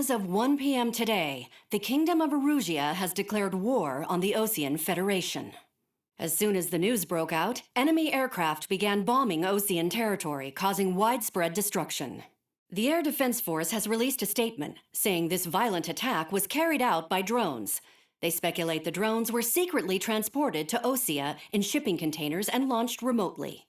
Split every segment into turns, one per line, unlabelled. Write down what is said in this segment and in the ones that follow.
As of 1 p.m. today, the Kingdom of Erusia has declared war on the Osean Federation. As soon as the news broke out, enemy aircraft began bombing Osean territory, causing widespread destruction. The Air Defense Force has released a statement saying this violent attack was carried out by drones. They speculate the drones were secretly transported to Osea in shipping containers and launched remotely.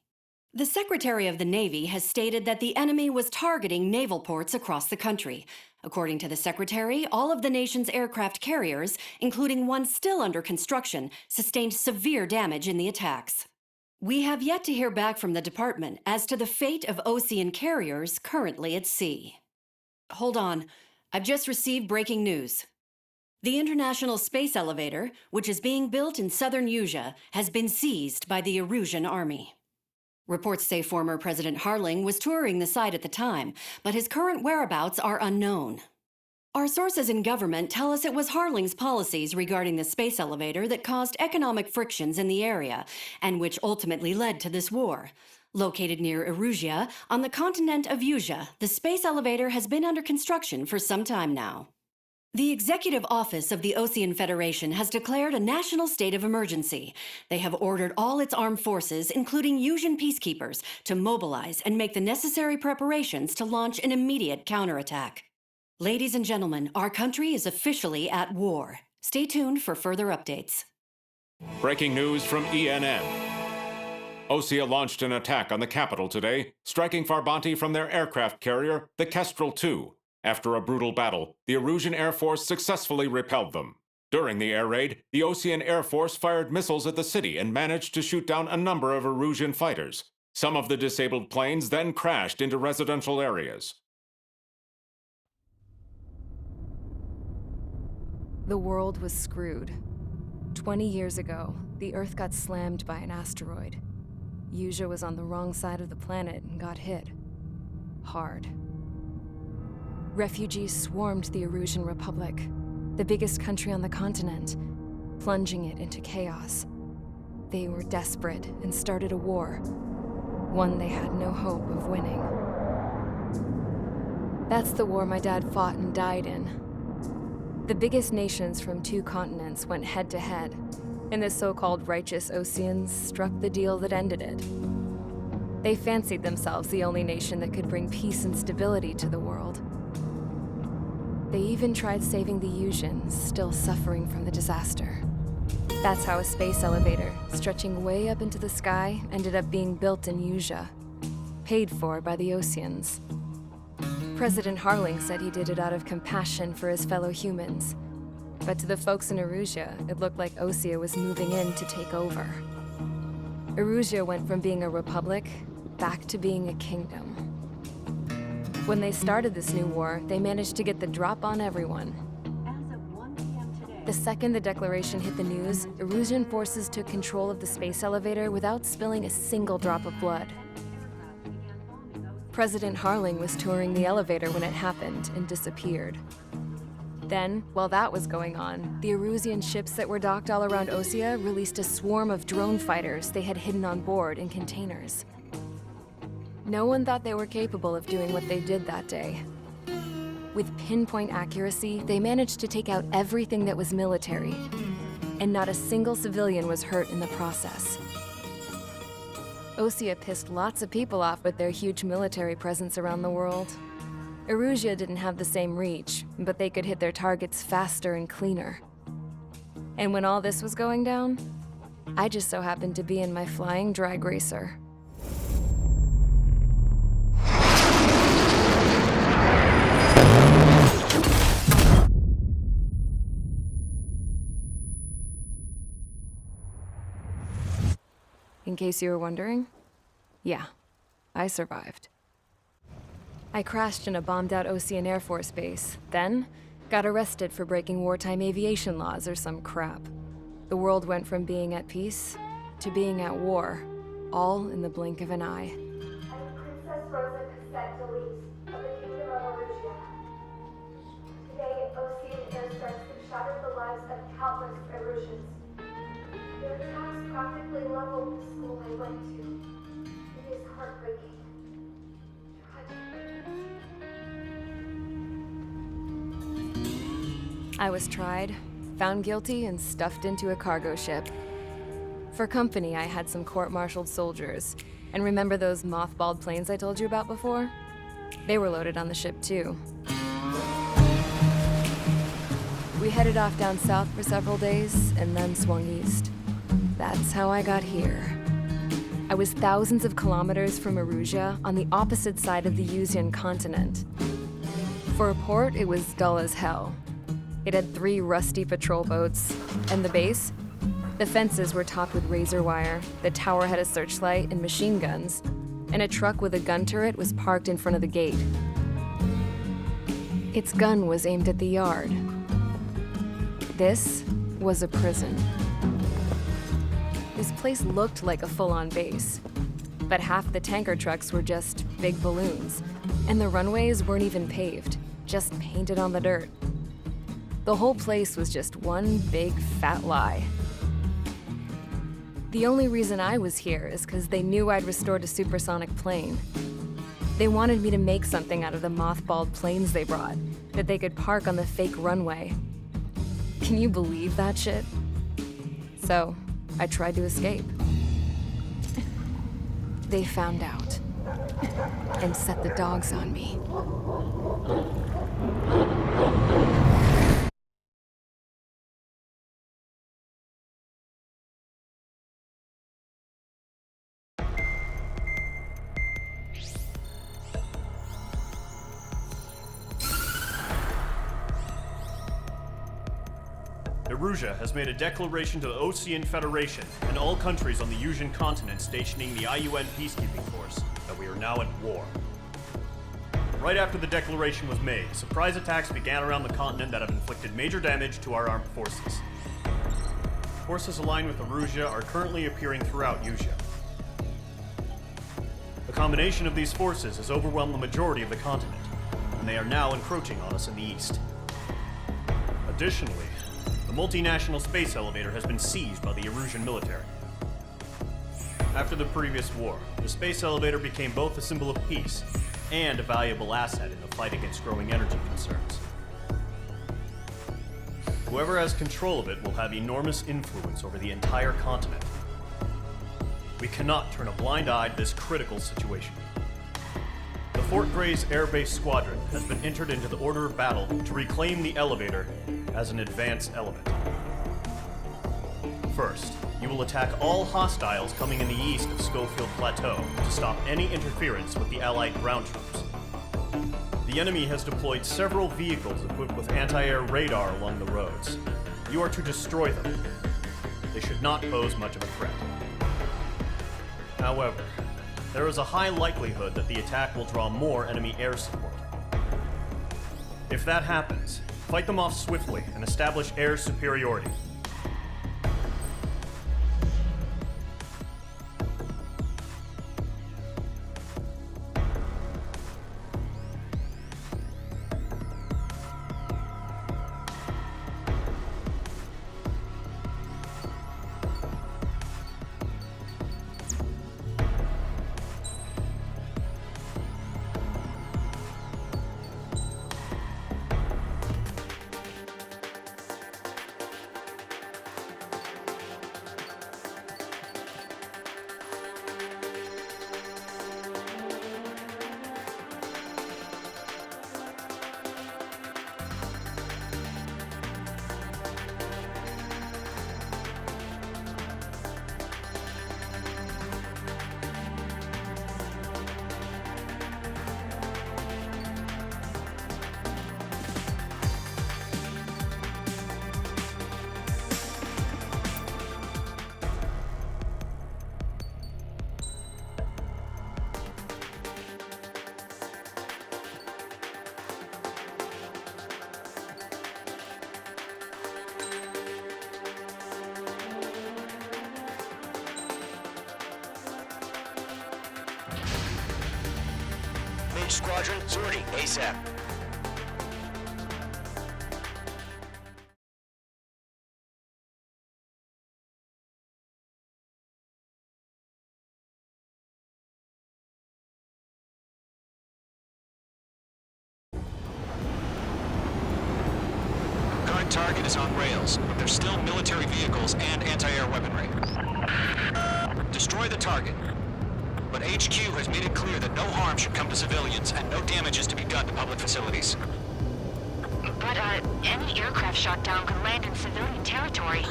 The Secretary of the Navy has stated that the enemy was targeting naval ports across the country. According to the Secretary, all of the nation's aircraft carriers, including one still under construction, sustained severe damage in the attacks. We have yet to hear back from the department as to the fate of Osean carriers currently at sea. Hold on, I've just received breaking news. The International Space Elevator, which is being built in southern Usea, has been seized by the Erusian army. Reports say former President Harling was touring the site at the time, but his current whereabouts are unknown. Our sources in government tell us it was Harling's policies regarding the space elevator that caused economic frictions in the area, and which ultimately led to this war. Located near Erusia, on the continent of Usea, the space elevator has been under construction for some time now. The Executive Office of the Osean Federation has declared a national state of emergency. They have ordered all its armed forces, including Usian peacekeepers, to mobilize and make the necessary preparations to launch an immediate counterattack. Ladies and gentlemen, our country is officially at war. Stay tuned for further updates.
Breaking news from ENN. Osea launched an attack on the capital today, striking Farbanti from their aircraft carrier, the Kestrel II. After a brutal battle, the Erusian Air Force successfully repelled them. During the air raid, the Osean Air Force fired missiles at the city and managed to shoot down a number of Erusian fighters. Some of the disabled planes then crashed into residential areas.
The world was screwed. 20 years ago, the Earth got slammed by an asteroid. Usea was on the wrong side of the planet and got hit. Hard. Refugees swarmed the Erusian Republic, the biggest country on the continent, plunging it into chaos. They were desperate and started a war, one they had no hope of winning. That's the war my dad fought and died in. The biggest nations from 2 continents went head-to-head, and the so-called righteous Oseans struck the deal that ended it. They fancied themselves the only nation that could bring peace and stability to the world. They even tried saving the Usians, still suffering from the disaster. That's how a space elevator, stretching way up into the sky, ended up being built in Usea, paid for by the Oseans. President Harling said he did it out of compassion for his fellow humans. But to the folks in Erusia, it looked like Osea was moving in to take over. Erusia went from being a republic back to being a kingdom. When they started this new war, they managed to get the drop on everyone.
As of 1 p.m. today,
The second the declaration hit the news, Erusian forces took control of the space elevator without spilling a single drop of blood. President Harling was touring the elevator when it happened and disappeared. Then, while that was going on, the Erusian ships that were docked all around Osea released a swarm of drone fighters they had hidden on board in containers. No one thought they were capable of doing what they did that day. With pinpoint accuracy, they managed to take out everything that was military, and not a single civilian was hurt in the process. Osea pissed lots of people off with their huge military presence around the world. Erusia didn't have the same reach, but they could hit their targets faster and cleaner. And when all this was going down, I just so happened to be in my flying drag racer. In case you were wondering, yeah, I survived. I crashed in a bombed-out Osean Air Force base, then got arrested for breaking wartime aviation laws or some crap. The world went from being at peace to being at war, all in the blink of an eye.
I'm Princess Rosa Cassette Delise of the Kingdom of Erusia. Today, Osean airstrikes have shattered the lives of countless Erusians. Their attacks practically leveled the school I went to. It is heartbreaking. Tragic.
I was tried, found guilty, and stuffed into a cargo ship. For company, I had some court-martialed soldiers. And remember those mothballed planes I told you about before? They were loaded on the ship too. We headed off down south for several days, and then swung east. That's how I got here. I was thousands of kilometers from Erusia, on the opposite side of the Yuzian continent. For a port, it was dull as hell. It had 3 rusty patrol boats, and the base? The fences were topped with razor wire, the tower had a searchlight and machine guns, and a truck with a gun turret was parked in front of the gate. Its gun was aimed at the yard. This was a prison. This place looked like a full-on base, but half the tanker trucks were just big balloons, and the runways weren't even paved, just painted on the dirt. The whole place was just one big fat lie. The only reason I was here is because they knew I'd restored a supersonic plane. They wanted me to make something out of the mothballed planes they brought, that they could park on the fake runway. Can you believe that shit? So, I tried to escape. They found out and set the dogs on me.
Erusia has made a declaration to the Osean Federation and all countries on the Yusian continent stationing the IUN peacekeeping force that we are now at war. Right after the declaration was made, surprise attacks began around the continent that have inflicted major damage to our armed forces. Forces aligned with Erusia are currently appearing throughout Yusia. The combination of these forces has overwhelmed the majority of the continent, and they are now encroaching on us in the east. Additionally, the multinational space elevator has been seized by the Erusian military. After the previous war, the space elevator became both a symbol of peace and a valuable asset in the fight against growing energy concerns. Whoever has control of it will have enormous influence over the entire continent. We cannot turn a blind eye to this critical situation. The Fort Grays Air Base Squadron has been entered into the order of battle to reclaim the elevator as an advance element. First, you will attack all hostiles coming in the east of Schofield Plateau to stop any interference with the Allied ground troops. The enemy has deployed several vehicles equipped with anti-air radar along the roads. You are to destroy them. They should not pose much of a threat. However, there is a high likelihood that the attack will draw more enemy air support. If that happens, fight them off swiftly and establish air superiority.
Squadron, sortie, ASAP.
Current target is on rails, but there's still military vehicles and anti-air weaponry. Destroy the target. But HQ has made it clear that no harm should come to civilians and no damage is to be done to public facilities.
But, any aircraft shot down could land in civilian territory.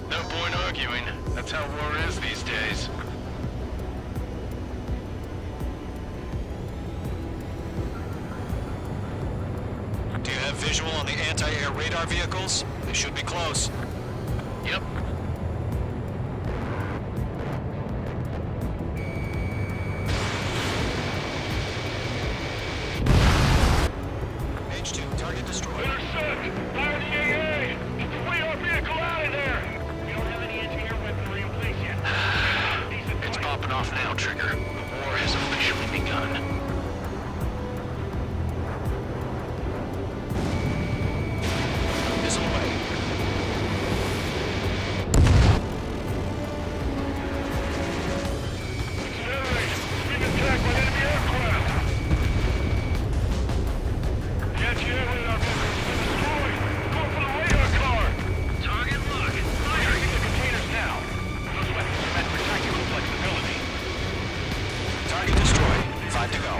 No point arguing. That's how war is these days.
Do you have visual on the anti-air radar vehicles? They should be close.
Yep.
H2, target destroyed.
Intercept! Fire the AA! Get the radar vehicle out of there! We don't have any anti-air weaponry in place yet. It's popping off now, Trigger. The war has officially begun.
Missile away.
Accelerate! Being attacked by enemy aircraft! The anti-air radar vehicle has been destroyed! Go for the radar car! Target locked! Fire! Using the containers now! Those weapons are meant for tactical flexibility.
Target destroyed. 5 to go.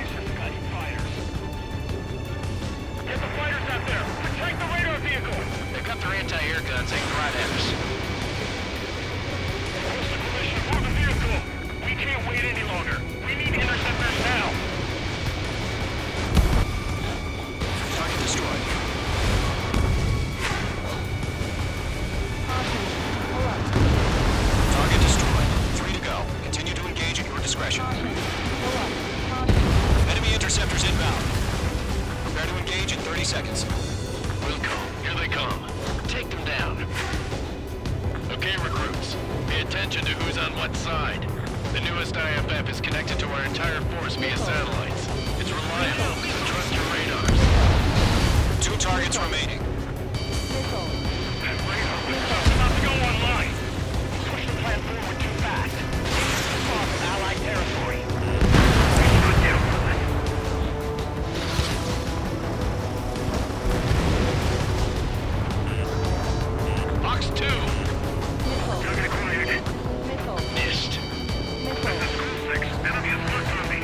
Get the fighters out there! Protect the radar vehicle! They've got their anti-air guns aimed right at us. What's the permission for the vehicle? We can't wait any longer. We need interceptors now.
Target destroyed. Target destroyed. 3 to go. Continue to engage at your discretion. Enemy interceptors inbound. Prepare to engage in 30 seconds.
We'll come. Here they come. Take them down. Okay, recruits. Pay attention to who's on what side. The newest IFF is connected to our entire force via satellites. It's reliable. Trust your radars.
2 targets remaining.
That radar system's about to go online. Push the plan forward too fast. It's far from Allied territory. We should get on it. Box 2. Target acquired. Missed. This is School 6. Enemy is not coming.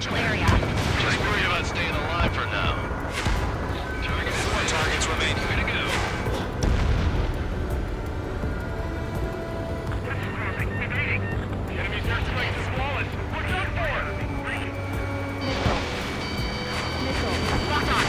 central area.
Just worry about staying alive for now. Target
4 targets remaining.
way to go. Enemy airstrike is flawless. Watch out for it!
Locked on.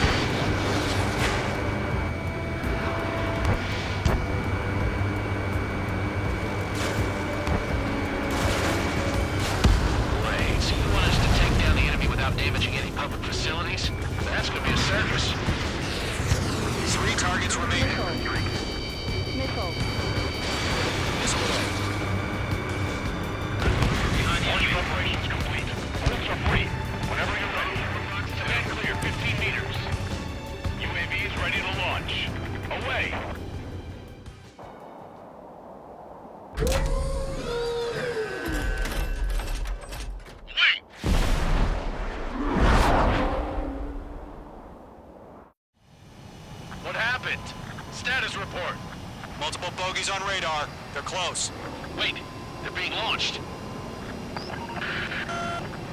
Wait, so you want us to take down the enemy without damaging any public facilities? That's gonna be a circus.
3 targets remaining.
Nickel.
Missile away.
Launch operations complete. Bolts are free. Whenever you're ready. Stand clear, 15 meters. UAVs ready to launch. Away! Wait! What happened? Status report.
Multiple bogeys on radar. They're close.
Wait, they're being launched.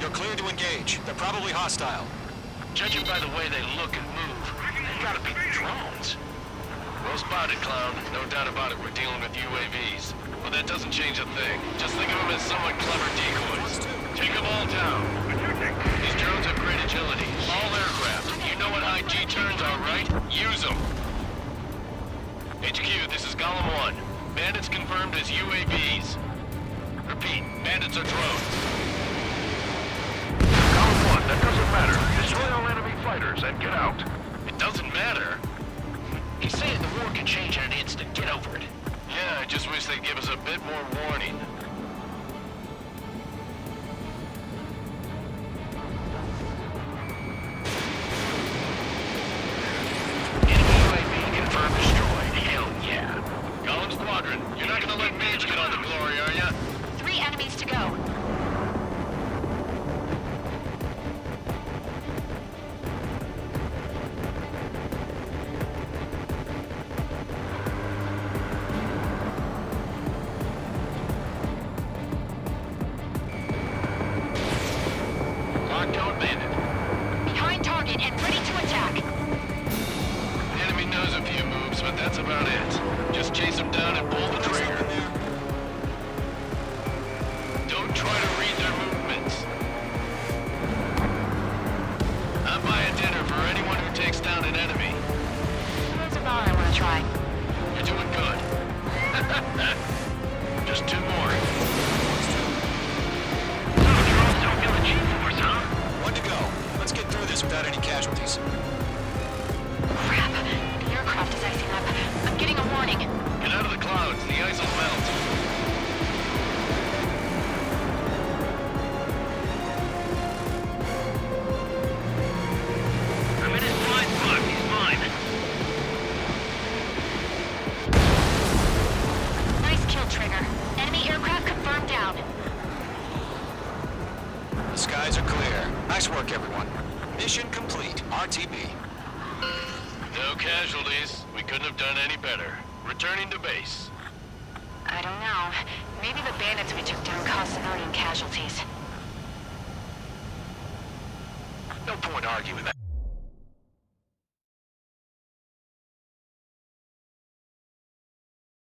You're cleared to engage. They're probably hostile.
Judging by the way they look and move, they gotta be drones. Well spotted, clown. No doubt about it, we're dealing with UAVs. But that doesn't change a thing. Just think of them as somewhat clever decoys. Take them all down. These drones have great agility. All aircraft. You know what high G turns are, right? Use them. HQ, this is Golem 1. Bandits confirmed as UAVs. Repeat, bandits are drones. Golem 1, that doesn't matter. Destroy all enemy fighters and get out. It doesn't matter? He's saying the war can change in an instant. Get over it. Yeah, I just wish they'd give us a bit more warning. Enemy UAV confirmed destroyed. Hell yeah. Golem Squadron, you're not gonna let Mage get on the glory, are ya?
3 enemies to go.
Lockdown bandit.
Behind target and ready to attack.
The enemy knows a few moves, but that's about it. Just chase them down and pull the trigger. Don't try to read their movements. I'm buying dinner for anyone who takes down an enemy.
There's a bar I want to try.
You're doing good. Just 2 more. So you're also in the G-Force, huh?
1 to go. Let's get through this without any casualties.
Crap. The aircraft is icing up. I'm getting a warning.
Get out of the clouds. The ice will melt. I'm in his blind spot. He's mine.
Nice kill, Trigger. Enemy aircraft confirmed down.
The skies are clear. Nice work, everyone. Mission complete. RTB.
No casualties. We couldn't have done any better. Returning to base.
I don't know. Maybe the bandits we took down caused civilian casualties.
No point arguing that.